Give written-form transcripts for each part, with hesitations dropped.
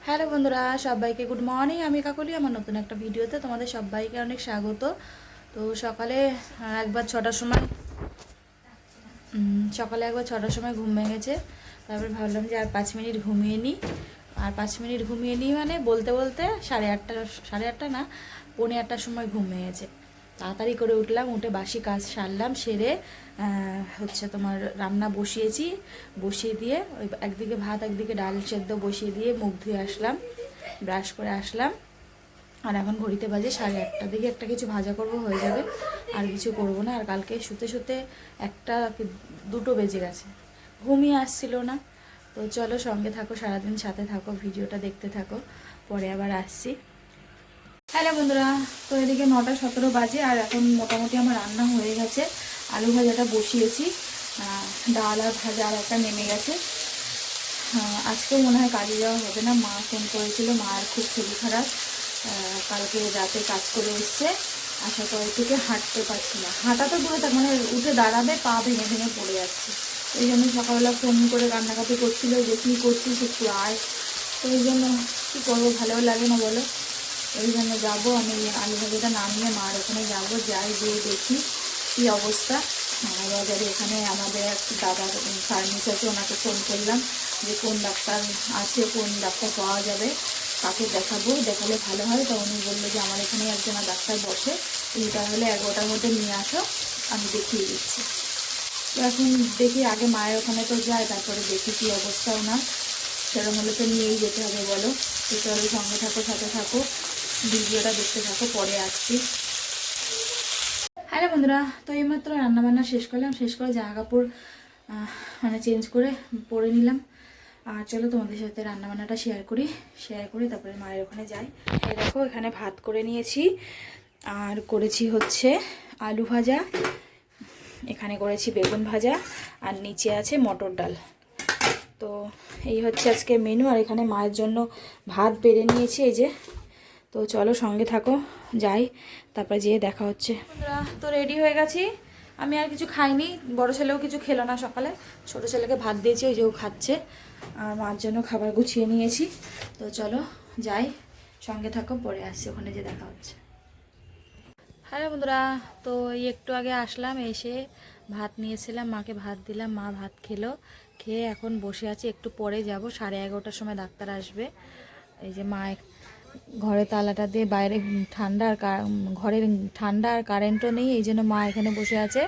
Hello বন্ধুরা, সবাইকে good morning. আমি কাকলি, আমার নতুন একটা ভিডিওতে তোমাদের সবাইকে অনেক স্বাগত। তো সকালে একবার ছটার সময় ঘুম ভেঙেছে। তারপর ভাবলাম যে আর 5 মিনিট ঘুমিয়ে নিই। আর 5 মিনিট ঘুমিয়ে নিই মানে বলতে বলতে সাড়ে আটটা না, পৌনে 8টার সময় ঘুম ভেঙেছে। তাড়াতাড়ি করে উঠলাম, উঠে বাসি কাজ সারলাম, সেরে তোমার রান্না বসিয়ে দিয়ে ওই একদিকে ভাত একদিকে ডাল সেদ্ধ বসিয়ে দিয়ে মুখ ধুয়ে আসলাম, ব্রাশ করে আসলাম। আর এখন ঘড়িতে বাজে 8:30। দেখি একটা কিছু ভাজা করব, হয়ে যাবে, আর কিছু করব না। আর কালকে শুতে শুতে একটা দুটো বেজে গেছে, ঘুমই আসছিল না। তো চলো সঙ্গে থাকো, সারাদিন সাথে থাকো, ভিডিওটা দেখতে থাকো, পরে আবার আসছি। হ্যালো বন্ধুরা, তো এদিকে 9:17 বাজে আর এখন মোটামুটি আমার রান্না হয়ে গেছে। আলু ভাজাটা বসিয়েছি, ডাল আর ভাজা আর একটা নেমে গেছে। আজকেও মনে হয় কাজে যাওয়া হবে না। মা ফোন করেছিল, মার খুব শরীর খারাপ, কালকে রাতে কাজ করে এসছে, আসার পর থেকে হাঁটতে পারছি না। হাঁটা তো দূরে থাক, মানে উঠে দাঁড়াবে পা ভেঙে ভেঙে পড়ে যাচ্ছে। এই জন্য সকালবেলা ফোন করে কান্নাকাটি করছিল যে কী করছিস, একটু আয়। তো এই জন্য কী করবো, ভালোও লাগে না বলো। ওই জন্য যাবো, আমি আলু ভাজাটা নামিয়ে মার ওখানে যাবো, যাই গিয়ে দেখি কী অবস্থা। বাজারে এখানে আমাদের এক দাদার ফার্মেসি আছে, ওনাকে ফোন করলাম যে কোন ডাক্তার আছে, কোন ডাক্তার পাওয়া যাবে, কাকে দেখাবো, দেখালে ভালো হয়। তো উনি বললো যে আমার এখানে একজন ডাক্তার বসে, তুমি তাহলে 11টার মধ্যে নিয়ে আসো, আমি দেখিয়ে দিচ্ছি। তো এখন দেখি, আগে মায়ের ওখানে তো যায়, তারপরে দেখি কী অবস্থা ওনার। সেরকম হলে তো নিয়েই যেতে হবে বলো। তো চলো সঙ্গে থাকো, সাথে থাকো, ভিডিওটা দেখতে থাকো, পরে আসছি। হ্যালো বন্ধুরা, তো এইমাত্র রান্নাবান্না শেষ করলাম, শেষ করে জামা কাপড় মানে চেঞ্জ করে পরে নিলাম। আর চলো তোমাদের সাথে রান্নাবান্নাটা শেয়ার করি তারপরে মায়ের ওখানে যাই। এই দেখো, এখানে ভাত করে নিয়েছি, আর করেছি হচ্ছে আলু ভাজা, এখানে করেছি বেগুন ভাজা, আর নিচে আছে মটর ডাল। তো এই হচ্ছে আজকে মেনু। আর এখানে মায়ের জন্য ভাত বেড়ে নিয়েছি, এই যে। তো চলো সঙ্গে থাকো, যাই, তারপরে যেয়ে দেখা হচ্ছে। বন্ধুরা, তো রেডি হয়ে গেছি। আমি আর কিছু খাইনি, বড় ছেলেও কিছু খেলো না সকালে, ছোট ছেলেকে ভাত দিয়েছি, ওই যে ও খাচ্ছে। আর মার জন্য খাবার গুছিয়ে নিয়েছি। তো চলো যাই, সঙ্গে থাকো, পরে আসছি, ওখানে যে দেখা হচ্ছে। হ্যালো বন্ধুরা, তো এই একটু আগে আসলাম, এসে ভাত নিয়েছিলাম, মাকে ভাত দিলাম, মা ভাত খেলো, খেয়ে এখন বসে আছি। একটু পরে যাব, 11:30টার সময় ডাক্তার আসবে। এই যে মা ঘরে তালাটা দিয়ে, বাইরে ঠান্ডা, আর ঘরের ঠান্ডা আর কারেন্টও নেই, এই জন্য মা এখানে বসে আছে।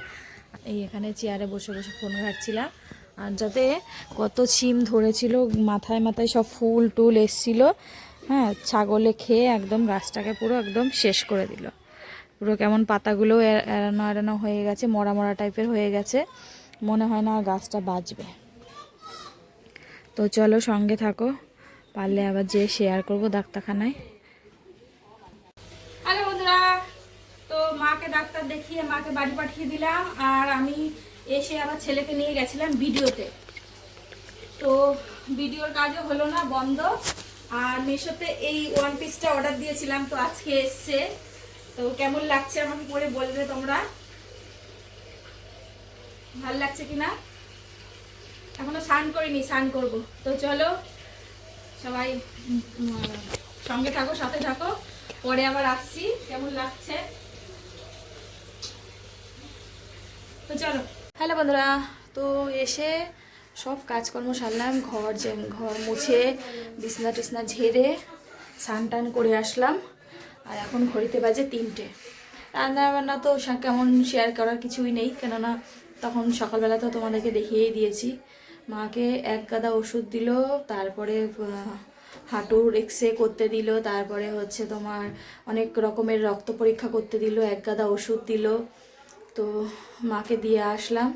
এই এখানে চেয়ারে বসে বসে ফোন ঘাঁটছিলাম। আর যাতে কত ছিম ধরেছিল, মাথায় মাথায় সব ফুল টুল এসছিল, হ্যাঁ, ছাগলে খেয়ে একদম গাছটাকে পুরো একদম শেষ করে দিল। পুরো কেমন পাতাগুলো এড়ানো এড়ানো হয়ে গেছে, মরা মরা টাইপের হয়ে গেছে, মনে হয় না গাছটা বাঁচবে। তো চলো সঙ্গে থাকো, পারলে আবার যেয়ে শেয়ার করবো ডাক্তারখানায়। হ্যালো বন্ধুরা, তো মাকে ডাক্তার দেখিয়ে মাকে বাড়ি পাঠিয়ে দিলাম। আর আমি এসে আবার ছেলেকে নিয়ে গেছিলাম ভিডিওতে। তো ভিডিওর কাজও হলো না, বন্ধ। আর মিশোতে এই ওয়ান পিসটা অর্ডার দিয়েছিলাম, তো আজকে এসছে। তো কেমন লাগছে আমাকে পরে বলবে তোমরা, ভালো লাগছে কিনা। এখনো স্নান করিনি, স্নান করবো। তো চলো সবাই সঙ্গে থাকো, সাথে থাকো, পরে আবার আসছি, কেমন লাগছে। তো চলো। হ্যালো বন্ধুরা, তো এসে সব কাজকর্ম সারলাম, ঘর মুছে বিছনা টিছনা ঝেড়ে স্নান টান করে আসলাম। আর এখন ঘড়িতে বাজে 3টে। রান্নাবান্না তো কেমন শেয়ার করার কিছুই নেই, কেননা তখন সকালবেলা তো তোমাদেরকে দেখিয়েই দিয়েছি। মাকে এক গাদা ওষুধ দিল, তারপরে হাঁটুর এক্সরে করতে দিল, তারপরে হচ্ছে তোমার অনেক রকমের রক্ত পরীক্ষা করতে দিল, এক গাদা ওষুধ দিল। তো মাকে দিয়ে আসলাম,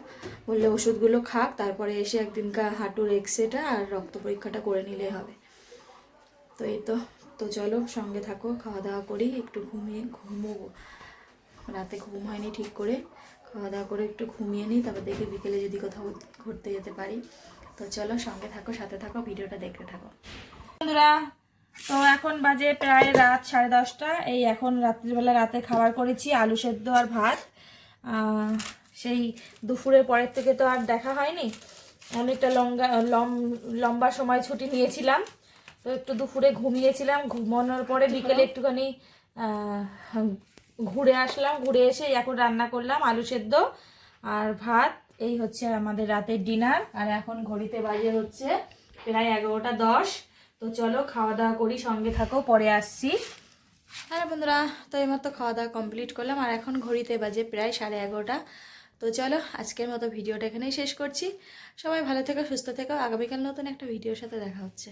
বললে ওষুধগুলো খাক, তারপরে এসে একদিনকার হাঁটুর এক্সরেটা আর রক্ত পরীক্ষাটা করে নিলেই হবে। তো এই তো। তো চলো সঙ্গে থাকো, খাওয়া দাওয়া করি, একটু ঘুমোবো, রাতে ঘুম হয়নি ঠিক করে। খাওয়া দাওয়া করে একটু ঘুমিয়ে নিই, তারপর দেখি বিকেলে যদি কোথাও ঘুরতে যেতে পারি। তো চলো সঙ্গে থাকো, সাথে থাকো, ভিডিওটা দেখতে থাকো বন্ধুরা। তো এখন বাজে প্রায় রাত 10:30। এই এখন রাত্রিবেলা রাতে খাবার করেছি আলু সেদ্ধ আর ভাত। সেই দুপুরের পরের থেকে তো আর দেখা হয়নি, অনেকটা লম্বা সময় ছুটি নিয়েছিলাম। তো একটু দুপুরে ঘুমিয়েছিলাম, ঘুমানোর পরে বিকেলে একটুখানি ঘুরে আসলাম, ঘুরে এসে এখন রান্না করলাম আলু সেদ্ধ আর ভাত। এই হচ্ছে আমাদের রাতের ডিনার। আর এখন ঘড়িতে বাজে হচ্ছে প্রায় 11টা 10। তো চলো খাওয়া দাওয়া করি, সঙ্গে থাকো, পরে আসছি। হ্যাঁ বন্ধুরা, তো এইমাত্র খাওয়া দাওয়া কমপ্লিট করলাম আর এখন ঘড়িতে বাজে প্রায় 11:30। তো চলো আজকের মতো ভিডিওটা এখানেই শেষ করছি। সবাই ভালো থেকো, সুস্থ থেকো। আগামীকাল নতুন একটা ভিডিওর সাথে দেখা হচ্ছে।